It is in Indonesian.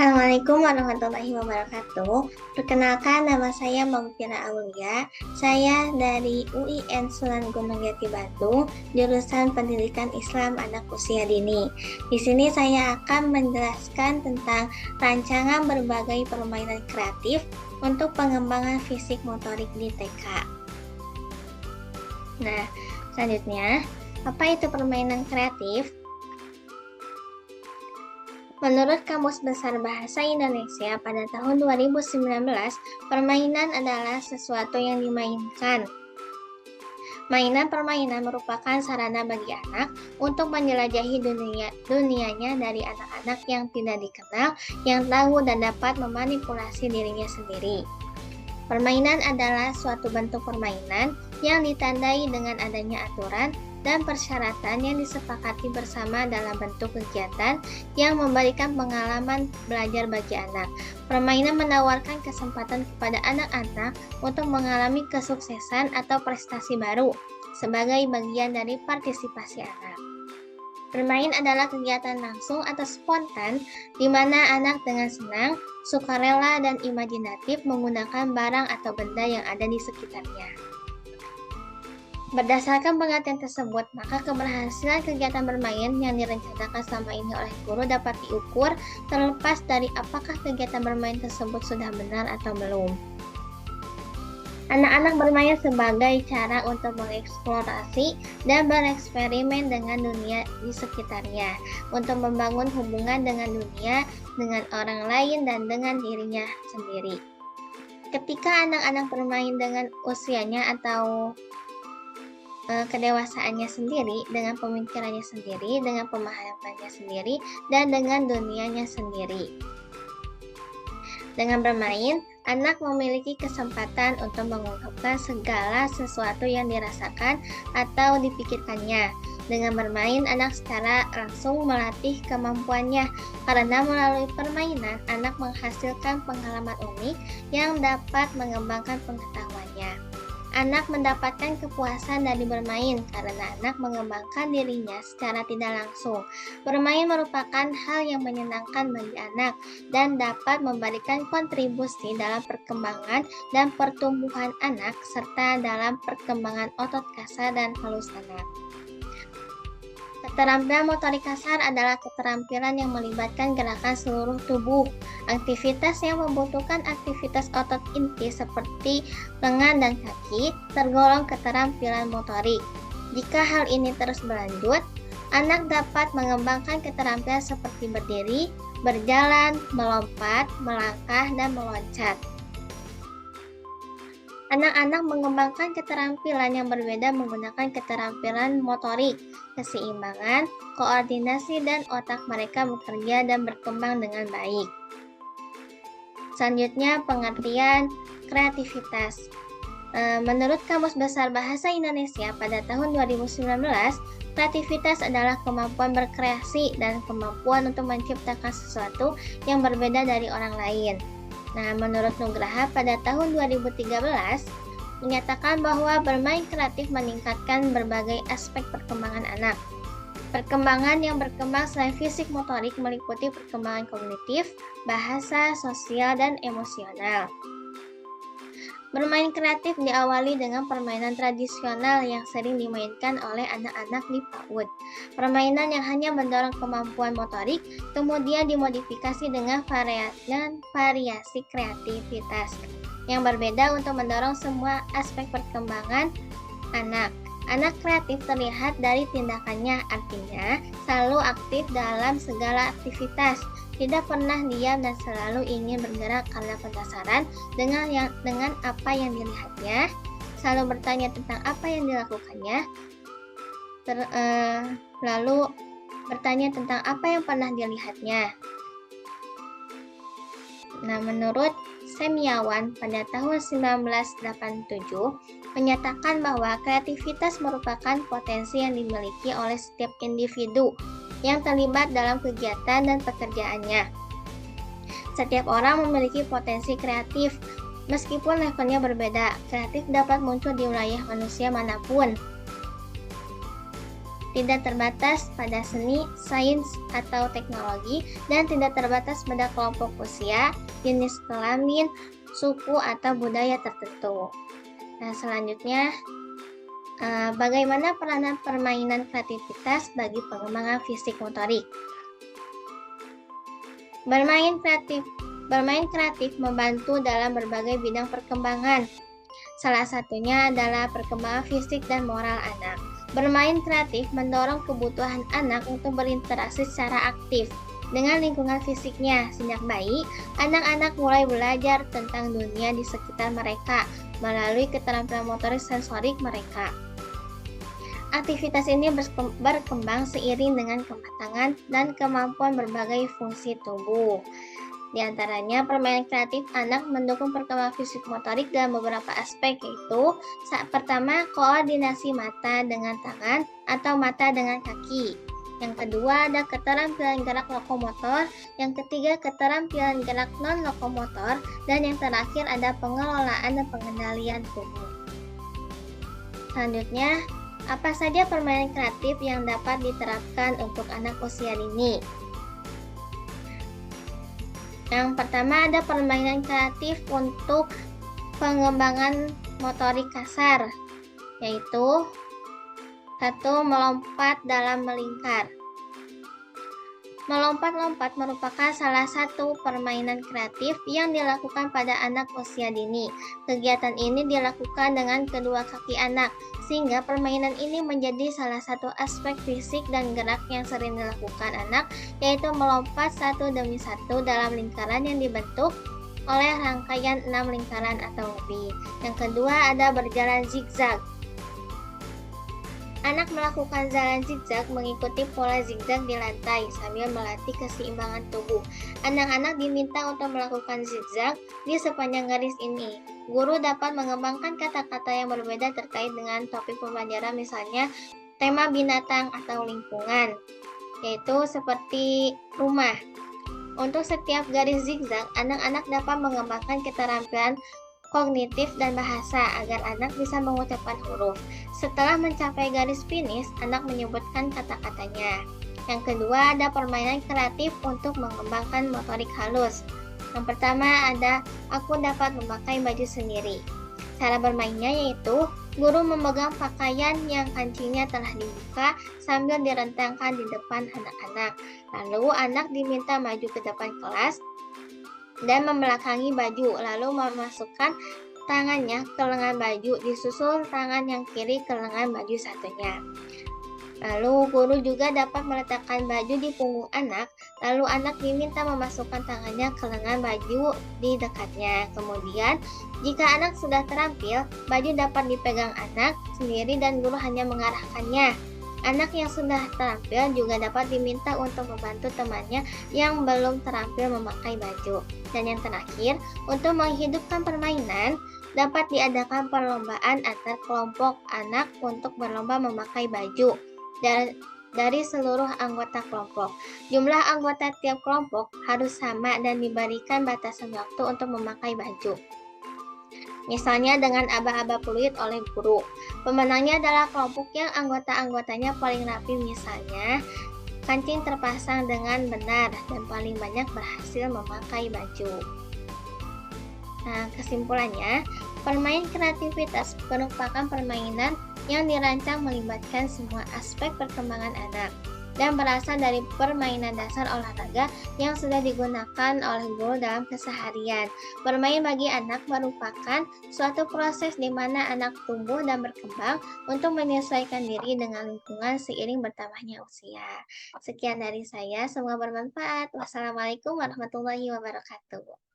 Assalamualaikum warahmatullahi wabarakatuh. Perkenalkan, nama saya Maghfirah Aulia. Saya dari UIN Sunan Gunung Jati Bandung, jurusan Pendidikan Islam Anak Usia Dini. Di sini saya akan menjelaskan tentang rancangan berbagai permainan kreatif untuk pengembangan fisik motorik di TK. Nah, selanjutnya, apa itu permainan kreatif? Menurut Kamus Besar Bahasa Indonesia pada tahun 2019, permainan adalah sesuatu yang dimainkan. Permainan merupakan sarana bagi anak untuk menjelajahi dunianya dari anak-anak yang tidak dikenal, yang tahu dan dapat memanipulasi dirinya sendiri. Permainan adalah suatu bentuk permainan yang ditandai dengan adanya aturan dan persyaratan yang disepakati bersama dalam bentuk kegiatan yang memberikan pengalaman belajar bagi anak. Permainan menawarkan kesempatan kepada anak-anak untuk mengalami kesuksesan atau prestasi baru sebagai bagian dari partisipasi anak. Bermain adalah kegiatan langsung atau spontan di mana anak dengan senang, sukarela, dan imajinatif menggunakan barang atau benda yang ada di sekitarnya. Berdasarkan pengertian tersebut, maka keberhasilan kegiatan bermain yang direncanakan selama ini oleh guru dapat diukur terlepas dari apakah kegiatan bermain tersebut sudah benar atau belum. Anak-anak bermain sebagai cara untuk mengeksplorasi dan bereksperimen dengan dunia di sekitarnya, untuk membangun hubungan dengan dunia, dengan orang lain, dan dengan dirinya sendiri. Ketika anak-anak bermain dengan usianya atau kedewasaannya sendiri, dengan pemikirannya sendiri, dengan pemahamannya sendiri, dan dengan dunianya sendiri. Dengan bermain, anak memiliki kesempatan untuk mengungkapkan segala sesuatu yang dirasakan atau dipikirkannya. Dengan bermain, anak secara langsung melatih kemampuannya, karena melalui permainan, anak menghasilkan pengalaman unik yang dapat mengembangkan pengetahuannya. Anak mendapatkan kepuasan dari bermain karena anak mengembangkan dirinya secara tidak langsung. Bermain merupakan hal yang menyenangkan bagi anak dan dapat memberikan kontribusi dalam perkembangan dan pertumbuhan anak serta dalam perkembangan otot kasar dan halus anak. Keterampilan motorik kasar adalah keterampilan yang melibatkan gerakan seluruh tubuh. Aktivitas yang membutuhkan aktivitas otot inti seperti lengan dan kaki tergolong keterampilan motorik. Jika hal ini terus berlanjut, anak dapat mengembangkan keterampilan seperti berdiri, berjalan, melompat, melangkah, dan meloncat. Anak-anak mengembangkan keterampilan yang berbeda menggunakan keterampilan motorik, keseimbangan, koordinasi, dan otak mereka bekerja dan berkembang dengan baik. Selanjutnya, pengertian kreativitas. Menurut Kamus Besar Bahasa Indonesia pada tahun 2019, kreativitas adalah kemampuan berkreasi dan kemampuan untuk menciptakan sesuatu yang berbeda dari orang lain. Nah, menurut Nugraha pada tahun 2013 menyatakan bahwa bermain kreatif meningkatkan berbagai aspek perkembangan anak. Perkembangan yang berkembang selain fisik motorik meliputi perkembangan kognitif, bahasa, sosial, dan emosional. Bermain kreatif diawali dengan permainan tradisional yang sering dimainkan oleh anak-anak di PAUD. Permainan yang hanya mendorong kemampuan motorik, kemudian dimodifikasi dengan variasi kreativitas yang berbeda untuk mendorong semua aspek perkembangan anak. Anak kreatif terlihat dari tindakannya, artinya selalu aktif dalam segala aktivitas, tidak pernah diam dan selalu ingin bergerak karena penasaran dengan apa yang dilihatnya, selalu bertanya tentang apa yang dilakukannya, lalu bertanya tentang apa yang pernah dilihatnya. Nah, menurut Semiawan pada tahun 1987 menyatakan bahwa kreativitas merupakan potensi yang dimiliki oleh setiap individu yang terlibat dalam kegiatan dan pekerjaannya. Setiap orang memiliki potensi kreatif, meskipun levelnya berbeda. Kreatif dapat muncul di wilayah manusia manapun. tidak terbatas pada seni, sains, atau teknologi, dan tidak terbatas pada kelompok usia, jenis kelamin, suku, atau budaya tertentu. Nah, selanjutnya, bagaimana peranan permainan kreativitas bagi pengembangan fisik motorik? Bermain kreatif membantu dalam berbagai bidang perkembangan. Salah satunya adalah perkembangan fisik dan moral anak. Bermain kreatif mendorong kebutuhan anak untuk berinteraksi secara aktif dengan lingkungan fisiknya. Sejak bayi, anak-anak mulai belajar tentang dunia di sekitar mereka melalui keterampilan motorik sensorik mereka. Aktivitas ini berkembang seiring dengan kematangan dan kemampuan berbagai fungsi tubuh. Di antaranya, permainan kreatif anak mendukung perkembangan fisik motorik dalam beberapa aspek, yaitu pertama, koordinasi mata dengan tangan atau mata dengan kaki. Yang kedua, ada keterampilan gerak lokomotor. Yang ketiga, keterampilan gerak non-lokomotor. Dan yang terakhir, ada pengelolaan dan pengendalian tubuh. Selanjutnya, apa saja permainan kreatif yang dapat diterapkan untuk anak usia dini? Yang pertama ada permainan kreatif untuk pengembangan motorik kasar, yaitu 1. Melompat dalam melingkar. Melompat-lompat merupakan salah satu permainan kreatif yang dilakukan pada anak usia dini. Kegiatan ini dilakukan dengan kedua kaki anak, sehingga permainan ini menjadi salah satu aspek fisik dan gerak yang sering dilakukan anak, yaitu melompat satu demi satu dalam lingkaran yang dibentuk oleh rangkaian 6 lingkaran atau lebih. Yang kedua ada berjalan zigzag. Anak melakukan jalan zigzag mengikuti pola zigzag di lantai sambil melatih keseimbangan tubuh. Anak-anak diminta untuk melakukan zigzag di sepanjang garis ini. Guru dapat mengembangkan kata-kata yang berbeda terkait dengan topik pembelajaran, misalnya tema binatang atau lingkungan, yaitu seperti rumah. Untuk setiap garis zigzag, anak-anak dapat mengembangkan keterampilan kognitif dan bahasa agar anak bisa mengucapkan huruf. Setelah mencapai garis finish, anak menyebutkan kata-katanya. Yang kedua ada permainan kreatif untuk mengembangkan motorik halus. Yang pertama ada aku dapat memakai baju sendiri. Cara bermainnya yaitu guru memegang pakaian yang kancingnya telah dibuka sambil direntangkan di depan anak-anak. Lalu anak diminta maju ke depan kelas dan membelakangi baju, lalu memasukkan tangannya ke lengan baju, disusul tangan yang kiri ke lengan baju satunya. Lalu guru juga dapat meletakkan baju di punggung anak, lalu anak diminta memasukkan tangannya ke lengan baju di dekatnya. Kemudian, jika anak sudah terampil, baju dapat dipegang anak sendiri dan guru hanya mengarahkannya. Anak yang sudah terampil juga dapat diminta untuk membantu temannya yang belum terampil memakai baju. Dan yang terakhir, untuk menghidupkan permainan, dapat diadakan perlombaan antar kelompok anak untuk berlomba memakai baju dari seluruh anggota kelompok. Jumlah anggota tiap kelompok harus sama dan diberikan batasan waktu untuk memakai baju. Misalnya dengan aba-aba fluid oleh guru. Pemenangnya adalah kelompok yang anggota-anggotanya paling rapi, misalnya kancing terpasang dengan benar dan paling banyak berhasil memakai baju. Nah, kesimpulannya, permainan kreativitas merupakan permainan yang dirancang melibatkan semua aspek perkembangan anak dan berasal dari permainan dasar olahraga yang sudah digunakan oleh guru dalam keseharian. Bermain bagi anak merupakan suatu proses di mana anak tumbuh dan berkembang untuk menyesuaikan diri dengan lingkungan seiring bertambahnya usia. Sekian dari saya, semoga bermanfaat. Wassalamualaikum warahmatullahi wabarakatuh.